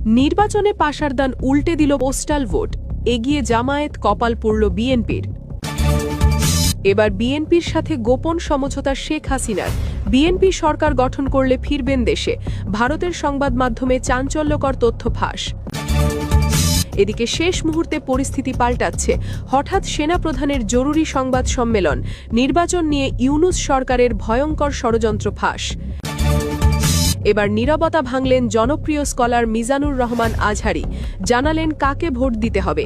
নির্বাচনে পাশারদান উল্টে দিল পোস্টাল ভোট, এগিয়ে জামায়াত, কপাল পুড়ল বিএনপির। এবার বিএনপির সাথে গোপন সমঝোতা শেখ হাসিনার। বিএনপি সরকার গঠন করলে ফিরবেন দেশে, ভারতের সংবাদ মাধ্যমে চাঞ্চল্যকর তথ্য ফাঁস। এদিকে শেষ মুহূর্তে পরিস্থিতি পাল্টাচ্ছে। হঠাৎ সেনাপ্রধানের জরুরি সংবাদ সম্মেলন, নির্বাচন নিয়ে ইউনূস সরকারের ভয়ঙ্কর ষড়যন্ত্র ফাঁস। এবার নীরবতা ভাঙলেন জনপ্রিয় স্কলার মিজানুর রহমান আজহারি, জানালেন কাকে ভোট দিতে হবে।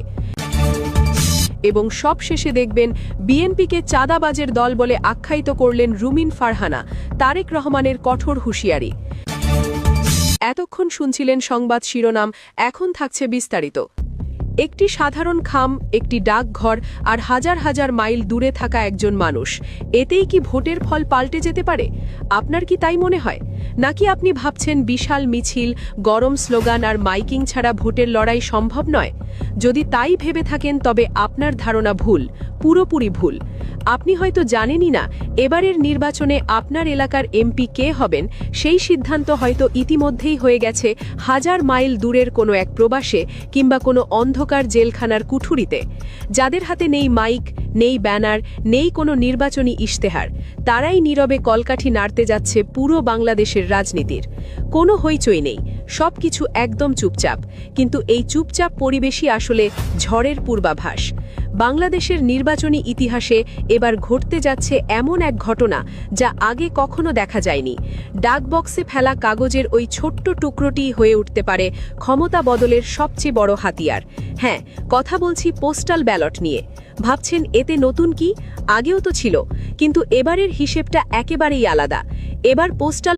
এবং সবশেষে দেখবেন বিএনপিকে চাঁদাবাজের দল বলে আখ্যায়িত করলেন রুমিন ফারহানা, তারেক রহমানের কঠোর হুঁশিয়ারি। এতক্ষণ শুনছিলেন সংবাদ শিরোনাম, এখন থাকছে বিস্তারিত। একটি সাধারণ খাম, একটি ডাকঘর আর হাজার হাজার মাইল দূরে থাকা একজন মানুষ, এতেই কি ভোটের ফল পাল্টে যেতে পারে? আপনার কি তাই মনে হয়? নাকি আপনি ভাবছেন বিশাল মিছিল, গরম স্লোগান আর মাইকিং ছাড়া ভোটের লড়াই সম্ভব নয়? যদি তাই ভেবে থাকেন তবে আপনার ধারণা ভুল, পুরোপুরি ভুল। আপনি হয়তো জানেনই না এবারের নির্বাচনে আপনার এলাকার এমপি কে হবেন সেই সিদ্ধান্ত হয়তো ইতিমধ্যেই হয়ে গেছে হাজার মাইল দূরের কোনো এক প্রবাসে কিংবা কোনো অন্ধকার জেলখানার কুঠুরিতে। যাদের হাতে নেই মাইক, নেই ব্যানার, নেই কোনো নির্বাচনী ইশতেহার, তারাই নীরবে কলকাঠি নাড়তে যাচ্ছে পুরো বাংলাদেশের রাজনীতির। কোনো হইচই নেই, সবকিছু একদম চুপচাপ। কিন্তু এই চুপচাপ পরিবেশই আসলে ঝড়ের পূর্বাভাস। বাংলাদেশের নির্বাচনী ইতিহাসে এবার ঘটতে যাচ্ছে এমন এক ঘটনা যা আগে কখনো দেখা যায়নি। ডাকবক্সে ফেলা কাগজের ওই ছোট্ট টুকরোটি হয়ে উঠতে পারে ক্ষমতা বদলের সবচেয়ে বড় হাতিয়ার। হ্যাঁ, কথা বলছি পোস্টাল ব্যালট নিয়ে। ভাবছেন এতে নতুন কি? আগেও তো ছিল, কিন্তু এবারের হিসেবটা একেবারেই আলাদা। এবার পোস্টাল